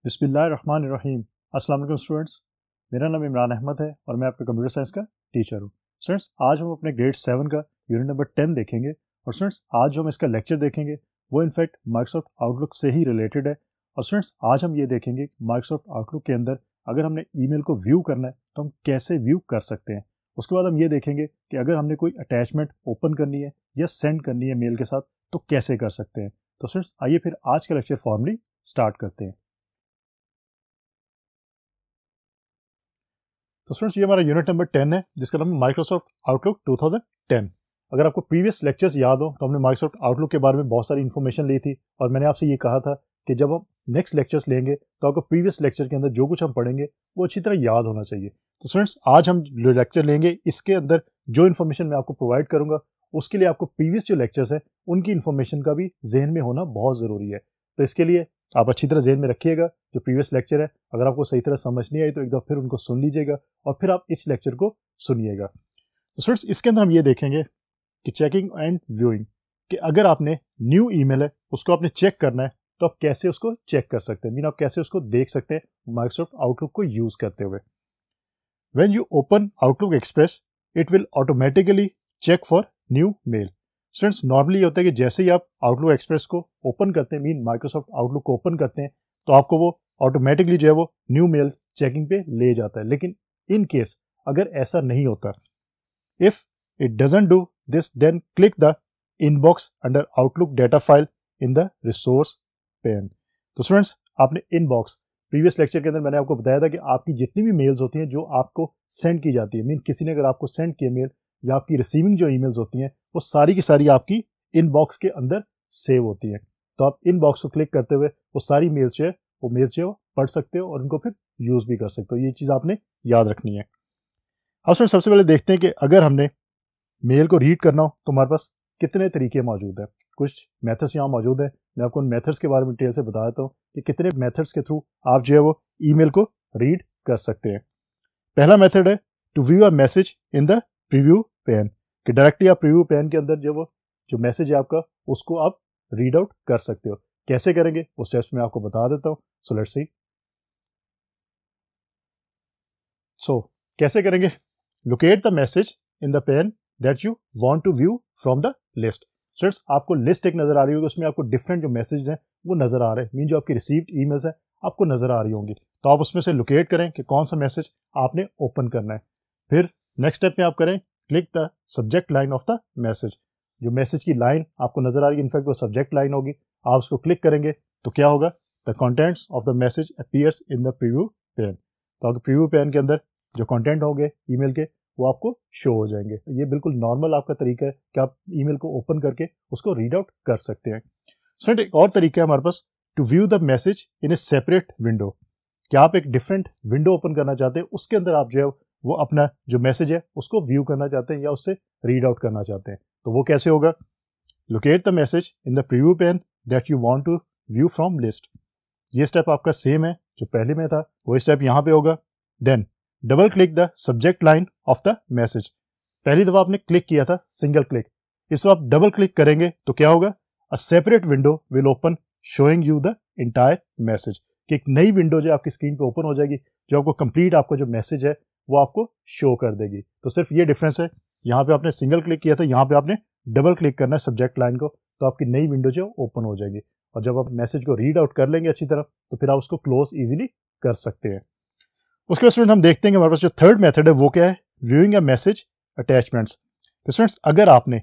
बिस्मिल्लाहिर्रहमानिर्रहीम। अस्सलाम वालेकुम स्टूडेंट्स, मेरा नाम इमरान अहमद है और मैं आपका कंप्यूटर साइंस का टीचर हूँ। स्टूडेंट्स, आज हम अपने ग्रेड 7 का यूनिट नंबर 10 देखेंगे। और स्टूडेंट्स, आज जो हम इसका लेक्चर देखेंगे वो इनफैक्ट माइक्रोसॉफ्ट आउटलुक से ही रिलेटेड है। और स्टूडेंट्स, आज हम ये देखेंगे कि माइक्रोसॉफ्ट आउटलुक के अंदर अगर हमने ईमेल को व्यू करना है तो हम कैसे व्यू कर सकते हैं। उसके बाद हम ये देखेंगे कि अगर हमने कोई अटैचमेंट ओपन करनी है या सेंड करनी है मेल के साथ तो कैसे कर सकते हैं। तो स्टूडेंट्स, आइए फिर आज का लेक्चर फॉर्मली स्टार्ट करते हैं। तो स्टूडेंट्स, ये हमारा यूनिट नंबर 10 है जिसका नाम है माइक्रोसॉफ्ट आउटलुक 2010। अगर आपको प्रीवियस लेक्चर्स याद हो तो हमने माइक्रोसॉफ्ट आउटलुक के बारे में बहुत सारी इन्फॉर्मेशन ली थी और मैंने आपसे ये कहा था कि जब हम नेक्स्ट लेक्चर्स लेंगे तो आपको प्रीवियस लेक्चर के अंदर जो कुछ हम पढ़ेंगे वो अच्छी तरह याद होना चाहिए। तो स्टूडेंट्स, आज हम जो लेक्चर लेंगे इसके अंदर जो इन्फॉर्मेशन मैं आपको प्रोवाइड करूंगा उसके लिए आपको प्रीवियस जो लेक्चर्स हैं उनकी इन्फॉर्मेशन का भी जहन में होना बहुत ज़रूरी है। तो इसके लिए आप अच्छी तरह जहन में रखिएगा जो प्रीवियस लेक्चर है। अगर आपको सही तरह समझ नहीं आई तो एक दफ़ा फिर उनको सुन लीजिएगा और फिर आप इस लेक्चर को सुनिएगा। तो स्टूडेंट्स, इसके अंदर हम ये देखेंगे कि चेकिंग एंड व्यूइंग, कि अगर आपने न्यू ईमेल है उसको आपने चेक करना है तो आप कैसे उसको चेक कर सकते हैं, मीन आप कैसे उसको देख सकते हैं माइक्रोसॉफ्ट आउटलुक को यूज़ करते हुए। When you open Outlook Express it will automatically check for new mail. Students, normally होता है कि जैसे ही आप आउटलुक एक्सप्रेस को ओपन करते हैं, मीन माइक्रोसॉफ्ट आउटलुक को ओपन करते हैं, तो आपको वो ऑटोमेटिकली जो है वो न्यू मेल चेकिंग पे ले जाता है। लेकिन इन केस अगर ऐसा नहीं होता, if it doesn't do this then click the inbox under Outlook data file in the resource pane. तो स्टूडेंट्स, आपने इनबॉक्स, प्रीवियस लेक्चर के अंदर मैंने आपको बताया था कि आपकी जितनी भी मेल्स होती हैं जो आपको सेंड की जाती है, मीन किसी ने अगर आपको सेंड किया मेल या आपकी रिसीविंग जो ईमेल्स होती हैं वो सारी की सारी आपकी इनबॉक्स के अंदर सेव होती हैं। तो आप इनबॉक्स को क्लिक करते हुए वो सारी मेल्स जो है वो पढ़ सकते हो और उनको फिर यूज़ भी कर सकते हो। ये चीज़ आपने याद रखनी है। अब सबसे पहले देखते हैं कि अगर हमने मेल को रीड करना हो तो हमारे पास कितने तरीके मौजूद हैं। कुछ मेथड्स यहाँ मौजूद हैं, मैं आपको उन मेथड्स के बारे में डिटेल से बता देता हूँ कि कितने मेथड्स के थ्रू आप जो है वो ईमेल को रीड कर सकते हैं। पहला मेथड है to view a message in the preview pane, कि डायरेक्टली आप प्रीव्यू पेन के अंदर जो मैसेज है आपका उसको आप रीड आउट कर सकते हो। कैसे करेंगे वो स्टेप्स मैं आपको बता देता हूँ। So let's see. सो कैसे करेंगे, locate the message in the pane that you want to view from the list. Students, आपको लिस्ट एक नजर आ रही होगी, उसमें आपको डिफरेंट जो मैसेज हैं वो नजर आ रहे हैं, मीन जो आपकी रिसीव्ड ईमेल्स हैं आपको नजर आ रही होंगी। तो आप उसमें से लोकेट करें कि कौन सा मैसेज आपने ओपन करना है। फिर नेक्स्ट स्टेप में आप करें click the subject line of the message. जो मैसेज की लाइन आपको नजर आ रही है इनफैक्ट वो सब्जेक्ट लाइन होगी। आप उसको क्लिक करेंगे तो क्या होगा, the contents of the message appears in the preview pane. तो आपके प्रीव्यू पेन के अंदर जो कंटेंट होंगे ईमेल के वो आपको शो हो जाएंगे। ये बिल्कुल नॉर्मल आपका तरीका है कि आप ईमेल को ओपन करके उसको रीड आउट कर सकते हैं। स्टूडेंट, एक और तरीका है हमारे पास to view the message in a separate window, कि आप एक डिफरेंट विंडो ओपन करना चाहते हैं, उसके अंदर आप जो है वो अपना जो मैसेज है उसको व्यू करना चाहते हैं या उससे रीड आउट करना चाहते हैं। तो वो कैसे होगा, locate the message in the preview pane that you want to view from list. ये स्टेप आपका सेम है जो पहले में था, वो स्टेप यहाँ पे होगा। Then double click the subject line of the message. पहली दफा आपने क्लिक किया था सिंगल क्लिक, इस वक्त डबल क्लिक करेंगे तो क्या होगा, a separate window will open showing you the entire message, कि एक नई विंडो जो आपकी स्क्रीन पे ओपन हो जाएगी जो आपको कंप्लीट आपका जो मैसेज है वो आपको शो कर देगी। तो सिर्फ ये डिफरेंस है, यहाँ पे आपने सिंगल क्लिक किया था, यहाँ पे आपने डबल क्लिक करना है सब्जेक्ट लाइन को, तो आपकी नई विंडो जो ओपन हो जाएगी। और जब आप मैसेज को रीड आउट कर लेंगे अच्छी तरह तो फिर आप उसको क्लोज ईजिली कर सकते हैं। उसके बाद स्टूडेंट हम देखते हैं कि हमारे पास जो थर्ड मेथड है वो क्या है, व्यूइंग अ मैसेज अटैचमेंट्स। तो स्टूडेंट्स, अगर आपने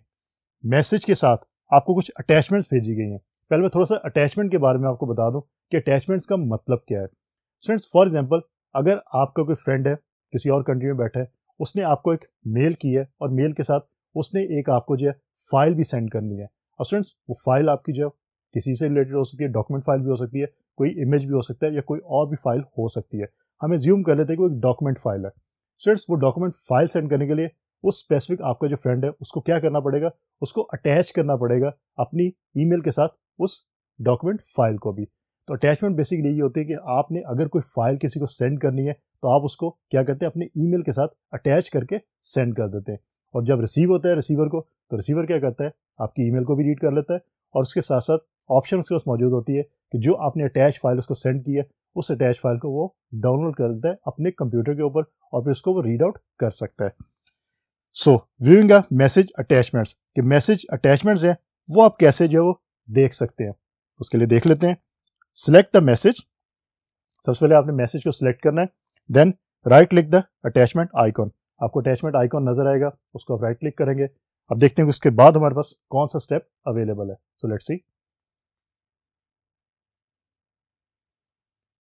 मैसेज के साथ आपको कुछ अटैचमेंट्स भेजी गई हैं, पहले मैं थोड़ा सा अटैचमेंट के बारे में आपको बता दूं कि अटैचमेंट्स का मतलब क्या है। स्टूडेंट्स, फॉर एग्जांपल अगर आपका कोई फ्रेंड है किसी और कंट्री में बैठा है, उसने आपको एक मेल की है और मेल के साथ उसने एक आपको जो है फाइल भी सेंड करनी है। और स्टूडेंट्स, वो फाइल आपकी जो किसी से रिलेटेड हो सकती है, डॉक्यूमेंट फाइल भी हो सकती है, कोई इमेज भी हो सकता है या कोई और भी फाइल हो सकती है। हम एज्यूम कर लेते हैं कि वो एक डॉक्यूमेंट फाइल है। स्टूडेंट्स, वो डॉक्यूमेंट फाइल सेंड करने के लिए उस स्पेसिफिक आपका जो फ्रेंड है उसको क्या करना पड़ेगा, उसको अटैच करना पड़ेगा अपनी ईमेल के साथ उस डॉक्यूमेंट फाइल को भी। तो अटैचमेंट बेसिकली ये होती है कि आपने अगर कोई फाइल किसी को सेंड करनी है तो आप उसको क्या करते हैं, अपने ईमेल के साथ अटैच करके सेंड कर देते हैं। और जब रिसीव होता है रिसीवर को, तो रिसीवर क्या करता है, आपकी ईमेल को भी रीड कर लेता है और उसके साथ साथ ऑप्शन उसके पास मौजूद होती है कि जो आपने अटैच फाइल उसको सेंड की है उस अटैच फाइल को वो डाउनलोड कर देता है अपने कंप्यूटर के ऊपर और फिर उसको वो रीड आउट कर सकता है। सो व्यूइंग अ मैसेज अटैचमेंट्स, कि मैसेज अटैचमेंट्स हैं वो आप कैसे जो है वो देख सकते हैं, उसके लिए देख लेते हैं। सिलेक्ट द मैसेज, सबसे पहले आपने मैसेज को सिलेक्ट करना है, then right click the attachment icon, आपको अटैचमेंट आइकॉन नजर आएगा, उसको आप राइट क्लिक करेंगे। अब देखते हैं कि उसके बाद हमारे पास कौन सा स्टेप अवेलेबल है। So let's see.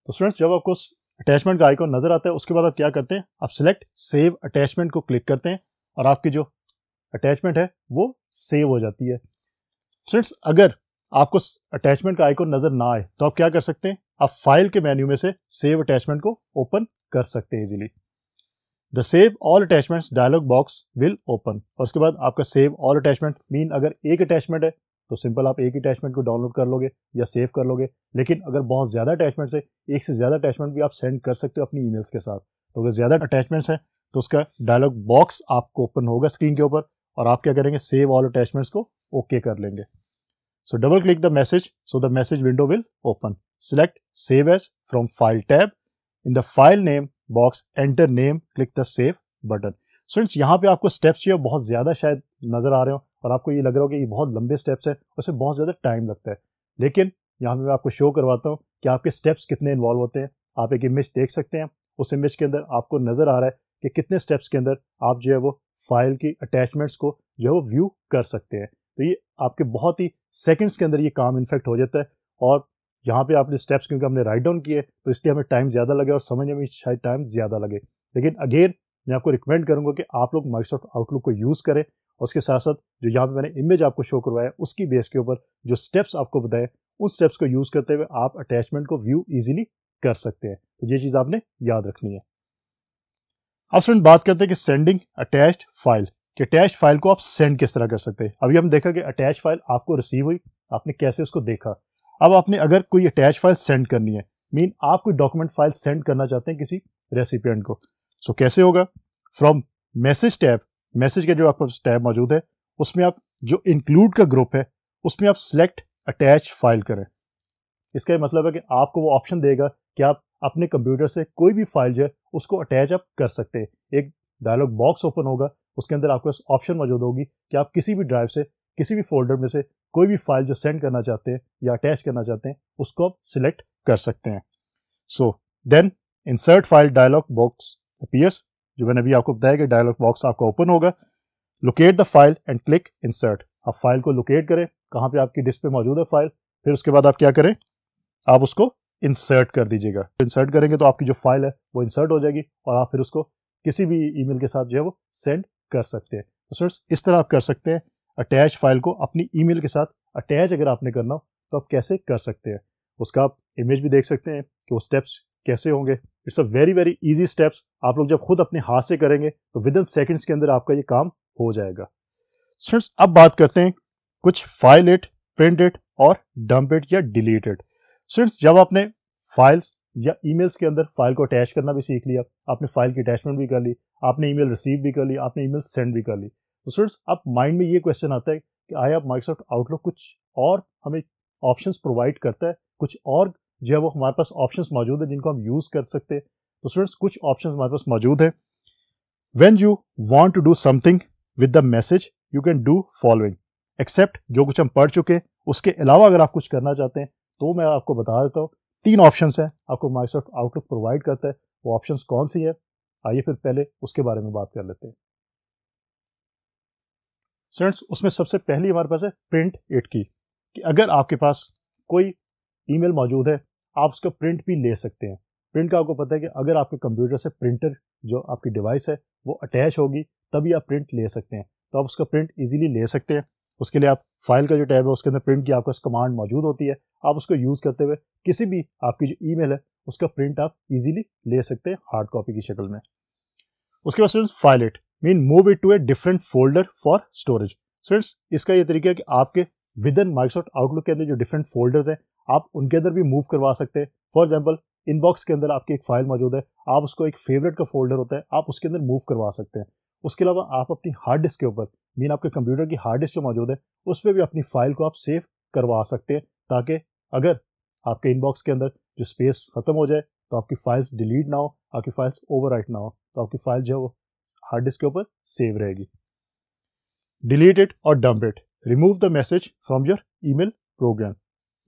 तो स्टूडेंट्स, जब आपको अटैचमेंट का आइकॉन नजर आता है उसके बाद आप क्या करते हैं, आप सिलेक्ट सेव अटैचमेंट को क्लिक करते हैं और आपकी जो अटैचमेंट है वो सेव हो जाती है। स्टूडेंट्स, अगर आपको अटैचमेंट का आइकॉन नजर ना आए तो आप क्या कर सकते हैं, आप फाइल के मेन्यू में से सेव अटैचमेंट को ओपन कर सकते हैं easily. The save all attachments dialog box will open, और उसके बाद आपका सेव ऑल अटैचमेंट मीन अगर एक अटैचमेंट है तो सिंपल आप एक ही अटैचमेंट को डाउनलोड कर लोगे या सेव कर लोगे, लेकिन अगर बहुत ज़्यादा अटैचमेंट्स है, एक से ज़्यादा अटैचमेंट भी आप सेंड कर सकते हो अपनी ईमेल्स के साथ। तो अगर ज़्यादा अटैचमेंट्स हैं तो उसका डायलॉग बॉक्स आपको ओपन होगा स्क्रीन के ऊपर और आप क्या करेंगे, सेव ऑल अटैचमेंट्स को ओके कर लेंगे। So double click the message, so the message window will open. Select Save As from File tab. In the File Name box, enter name, click the Save button. Friends, यहाँ पे आपको steps जो बहुत ज़्यादा शायद नज़र आ रहे हो और आपको ये लग रहा हो कि ये बहुत लंबे स्टेप्स हैं, उसमें बहुत ज़्यादा टाइम लगता है, लेकिन यहाँ पे मैं आपको शो करवाता हूँ कि आपके स्टेप्स कितने इन्वॉल्व होते हैं। आप एक इमेज देख सकते हैं, उस इमेज के अंदर आपको नज़र आ रहा है कि कितने स्टेप्स के अंदर आप जो है वो फाइल की अटैचमेंट्स को जो है वो व्यू कर सकते हैं। तो ये आपके बहुत ही सेकंड्स के अंदर ये काम इनफेक्ट हो जाता है, और यहाँ पे आपने स्टेप्स क्योंकि हमने राइट डाउन किए तो इसलिए हमें टाइम ज़्यादा लगे और समझने में शायद टाइम ज़्यादा लगे। लेकिन अगेन मैं आपको रिकमेंड करूँगा कि आप लोग माइक्रोसॉफ्ट आउटलुक को यूज़ करें और उसके साथ साथ जो यहाँ पे मैंने इमेज आपको शो करवाया उसकी बेस के ऊपर जो स्टेप्स आपको बताए उन स्टेप्स को यूज़ करते हुए आप अटैचमेंट को व्यू ईजिली कर सकते हैं। तो ये चीज़ आपने याद रखनी है। अब फ्रेंड बात करते हैं कि सेंडिंग अटैच्ड फाइल, कि अटैच फाइल को आप सेंड किस तरह कर सकते हैं। अभी हम देखा कि अटैच फाइल आपको रिसीव हुई, आपने कैसे उसको देखा। अब आपने अगर कोई अटैच फाइल सेंड करनी है, मीन आप कोई डॉक्यूमेंट फाइल सेंड करना चाहते हैं किसी रेसिपिएंट को, सो कैसे होगा, फ्रॉम मैसेज टैब, मैसेज का जो आपका टैब मौजूद है उसमें आप जो इंक्लूड का ग्रुप है उसमें आप सिलेक्ट अटैच फाइल करें। इसका मतलब है कि आपको वो ऑप्शन देगा कि आप अपने कंप्यूटर से कोई भी फाइल जो है उसको अटैच आप कर सकते हैं। एक डायलॉग बॉक्स ओपन होगा, उसके अंदर आपके पास ऑप्शन मौजूद होगी कि आप किसी भी ड्राइव से किसी भी फोल्डर में से कोई भी फाइल जो सेंड करना चाहते हैं या अटैच करना चाहते हैं उसको आप सिलेक्ट कर सकते हैं। So then insert file dialog box appears, जो मैंने अभी आपको बताया कि डायलॉग बॉक्स आपका ओपन होगा। Locate the file and click insert, आप फाइल को लोकेट करें कहाँ पे आपकी डिस्क पे मौजूद है फाइल, फिर उसके बाद आप क्या करें, आप उसको इंसर्ट कर दीजिएगा। इंसर्ट करेंगे तो आपकी जो फाइल है वो इंसर्ट हो जाएगी और आप फिर उसको किसी भी ईमेल के साथ जो है वो सेंड कर सकते हैं। तो फ्रेंड्स, इस तरह आप कर सकते हैं अटैच फाइल को अपनी ईमेल के साथ अटैच अगर आपने करना हो तो आप कैसे कर सकते हैं। उसका आप इमेज भी देख सकते हैं कि वो स्टेप्स कैसे होंगे। It's a very very easy steps, आप लोग जब खुद अपने हाथ से करेंगे तो विद इन सेकेंड्स के अंदर आपका ये काम हो जाएगा। फ्रेंड्स, अब बात करते हैं कुछ फाइल इट, प्रिंट इट और डंप इट या डिलीट इट। फ्रेंड्स, जब आपने फाइल्स या ईमेल्स के अंदर फाइल को अटैच करना भी सीख लिया, आपने फाइल की अटैचमेंट भी कर ली, आपने ईमेल रिसीव भी कर ली, आपने ईमेल सेंड भी कर ली, तो फ्रेंड्स अब माइंड में ये क्वेश्चन आता है कि आया माइक्रोसॉफ्ट आउटलुक कुछ और हमें ऑप्शंस प्रोवाइड करता है, कुछ और जो है वो हमारे पास ऑप्शंस मौजूद है जिनको हम यूज़ कर सकते हैं। तो फ्रेंड्स, कुछ ऑप्शंस हमारे पास मौजूद है। When you want to do something with the message you can do following, except जो कुछ हम पढ़ चुके हैं उसके अलावा अगर आप कुछ करना चाहते हैं तो मैं आपको बता देता हूँ। 3 ऑप्शंस हैं आपको माइक्रोसॉफ्ट आउटलुक प्रोवाइड करता है, वो ऑप्शंस कौन सी है, आइए फिर पहले उसके बारे में बात कर लेते हैं। फ्रेंड्स, उसमें सबसे पहली हमारे पास है प्रिंट इट की, कि अगर आपके पास कोई ईमेल मौजूद है आप उसका प्रिंट भी ले सकते हैं। प्रिंट का आपको पता है कि अगर आपके कंप्यूटर से प्रिंटर जो आपकी डिवाइस है वो अटैच होगी तभी आप प्रिंट ले सकते हैं, तो आप उसका प्रिंट इजीली ले सकते हैं। उसके लिए आप फाइल का जो टैब है उसके अंदर प्रिंट की आपके पास कमांड मौजूद होती है, आप उसको यूज़ करते हुए किसी भी आपकी जो ईमेल है उसका प्रिंट आप इजीली ले सकते हैं हार्ड कॉपी की शक्ल में। उसके बाद friends file it mean move it to a different folder for storage. Friends, इसका ये तरीका है कि आपके विद इन माइक्रोसॉफ्ट आउटलुक के अंदर जो डिफरेंट फोल्डर्स हैं आप उनके अंदर भी मूव करवा सकते हैं। फॉर एग्जाम्पल, इनबॉक्स के अंदर आपकी एक फाइल मौजूद है, आप उसको एक फेवरेट का फोल्डर होता है आप उसके अंदर मूव करवा सकते हैं। उसके अलावा आप अपनी हार्ड डिस्क के ऊपर मीन आपके कंप्यूटर की हार्ड डिस्क जो मौजूद है उस पर भी अपनी फाइल को आप सेव करवा सकते हैं, ताकि अगर आपके इनबॉक्स के अंदर जो स्पेस खत्म हो जाए तो आपकी फाइल्स डिलीट ना हो, आपकी फाइल्स ओवरराइट ना हो, तो आपकी फाइल जो है वो हार्ड डिस्क के ऊपर सेव रहेगी। डिलीट इट और dump it, remove the message from your email program.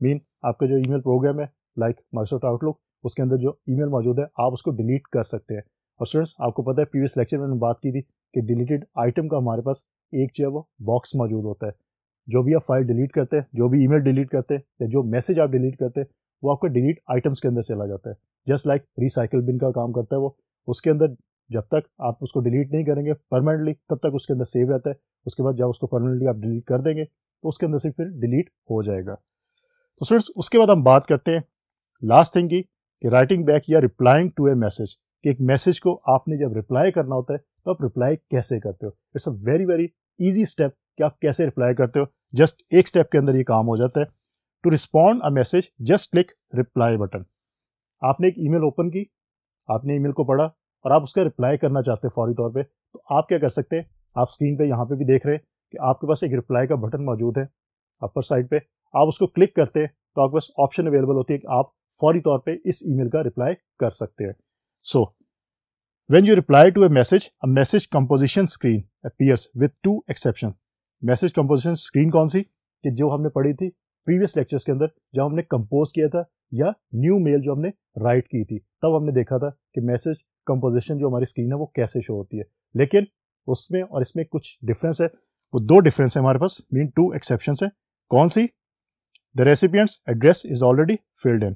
Mean आपका जो ईमेल प्रोग्राम है लाइक माइक्रोसॉफ्ट आउटलुक, उसके अंदर जो ईमेल मौजूद है आप उसको डिलीट कर सकते हैं। और स्टूडेंट्स आपको पता है प्रीवियस लेक्चर में मैंने बात की थी कि डिलीटेड आइटम का हमारे पास एक जो है वो बॉक्स मौजूद होता है। जो भी आप फाइल डिलीट करते हैं, जो भी ईमेल डिलीट करते हैं या जो मैसेज आप डिलीट करते हैं वो आपका डिलीट आइटम्स के अंदर चला जाता है। जस्ट लाइक रिसाइकिल बिन का काम करता है वो, उसके अंदर जब तक आप उसको डिलीट नहीं करेंगे परमानेंटली तब तक उसके अंदर सेव रहता है। उसके बाद जब उसको परमानेंटली आप डिलीट कर देंगे तो उसके अंदर से फिर डिलीट हो जाएगा। तो स्टूडेंट्स उसके बाद हम बात करते हैं लास्ट थिंग की कि राइटिंग बैक या रिप्लाइंग टू ए मैसेज, कि एक मैसेज को आपने जब रिप्लाई करना होता है तो आप रिप्लाई कैसे करते हो। It's a very very easy step कि आप कैसे रिप्लाई करते हो। जस्ट एक स्टेप के अंदर ये काम हो जाता है। To respond a message just click reply button. आपने एक ईमेल ओपन की, आपने ईमेल को पढ़ा और आप उसका रिप्लाई करना चाहते हैं फौरी तौर पे, तो आप क्या कर सकते हैं, आप स्क्रीन पे यहाँ पे भी देख रहे हैं कि आपके पास एक रिप्लाई का बटन मौजूद है अपर साइड पे। आप उसको क्लिक करते हैं तो आपके पास ऑप्शन अवेलेबल होती है कि आप फौरी तौर पे इस ईमेल का रिप्लाई कर सकते हैं। So when you reply to a message composition screen appears with 2 exception. Message composition screen कौन सी, कि जो हमने पढ़ी थी प्रीवियस लेक्चर्स के अंदर, जब हमने कंपोज किया था या न्यू मेल जो हमने राइट की थी, तब हमने देखा था कि मैसेज कंपोजिशन जो हमारी स्क्रीन है वो कैसे शो होती है। लेकिन उसमें और इसमें कुछ डिफरेंस है, वो 2 डिफरेंस है हमारे पास, मीन 2 एक्सेप्शंस है। कौन सी, the recipients address is already filled in.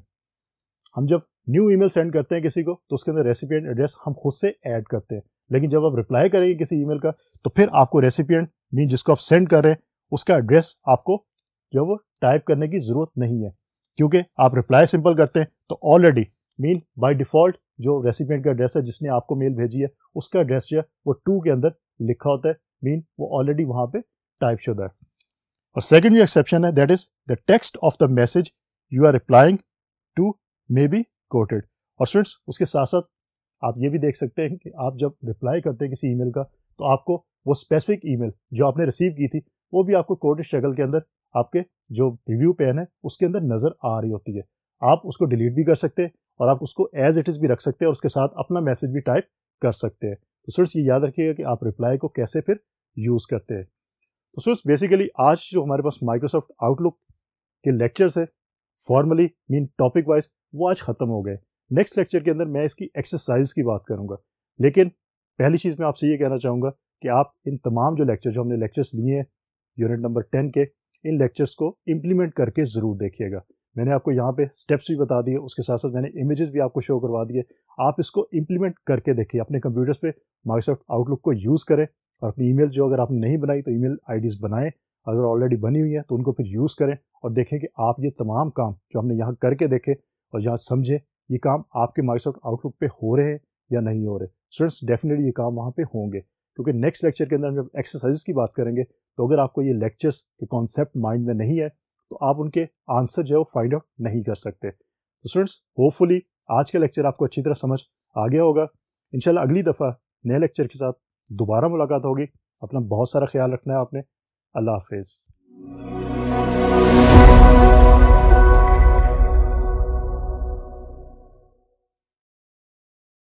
हम जब न्यू ईमेल सेंड करते हैं किसी को तो उसके अंदर रेसिपिएंट एड्रेस हम खुद से ऐड करते हैं, लेकिन जब आप रिप्लाई करेंगे किसी ईमेल का तो फिर आपको रेसिपिएंट मीन जिसको आप सेंड कर रहे हैं उसका एड्रेस आपको जो वो टाइप करने की जरूरत नहीं है, क्योंकि आप रिप्लाई सिंपल करते हैं तो ऑलरेडी मीन बाय डिफॉल्ट जो रेसिपिएंट का एड्रेस है जिसने आपको मेल भेजी है उसका एड्रेस जो है वो 2 के अंदर लिखा होता है, मीन वो ऑलरेडी वहां पे टाइप शुदा है। और सेकंड जो एक्सेप्शन है that is the text of the message you are replying to may be quoted. और स्टूडेंट्स उसके साथ साथ आप ये भी देख सकते हैं कि आप जब रिप्लाई करते हैं किसी ईमेल का तो आपको वो स्पेसिफिक ईमेल जो आपने रिसीव की थी वो भी आपको कोटेड शक्ल के अंदर आपके जो रिव्यू पेन है उसके अंदर नजर आ रही होती है। आप उसको डिलीट भी कर सकते हैं और आप उसको एज इट इज भी रख सकते हैं और उसके साथ अपना मैसेज भी टाइप कर सकते हैं। तो स्टूडेंट्स ये याद रखिएगा कि आप रिप्लाई को कैसे फिर यूज करते हैं। तो स्टूडेंट्स बेसिकली आज जो हमारे पास माइक्रोसॉफ्ट आउटलुक के लेक्चर्स है फॉर्मली मीन टॉपिक वाइज वो आज खत्म हो गए। नेक्स्ट लेक्चर के अंदर मैं इसकी एक्सरसाइज की बात करूंगा, लेकिन पहली चीज़ मैं आपसे ये कहना चाहूँगा कि आप इन तमाम जो लेक्चर जो हमने लेक्चर्स लिए हैं यूनिट नंबर 10 के, इन लेक्चर्स को इम्प्लीमेंट करके ज़रूर देखिएगा। मैंने आपको यहाँ पे स्टेप्स भी बता दिए, उसके साथ साथ मैंने इमेजेस भी आपको शो करवा दिए। आप इसको इम्प्लीमेंट करके देखिए अपने कंप्यूटर्स पे, माइक्रोसॉफ्ट आउटलुक को यूज़ करें और अपनी ईमेल जो अगर आपने नहीं बनाई तो ईमेल आईडीज़ बनाएं, अगर ऑलरेडी बनी हुई है तो उनको फिर यूज़ करें और देखें कि आप ये तमाम काम जो हमने यहाँ करके देखे और यहाँ समझे ये काम आपके माइक्रोसॉफ्ट आउटलुक पे हो रहे हैं या नहीं हो रहे। स्टूडेंट्स डेफिनेटली ये काम वहाँ पे होंगे, क्योंकि नेक्स्ट लेक्चर के अंदर हम जब एक्सरसाइज की बात करेंगे तो अगर आपको ये लेक्चर्स के कॉन्सेप्ट माइंड में नहीं है तो आप उनके आंसर जो है वो फाइंड आउट नहीं कर सकते। तो स्टूडेंट्स होपफुली आज का लेक्चर आपको अच्छी तरह समझ आ गया होगा। इंशाल्लाह अगली दफ़ा नए लेक्चर के साथ दोबारा मुलाकात होगी। अपना बहुत सारा ख्याल रखना है आपने। अल्लाह हाफिज़।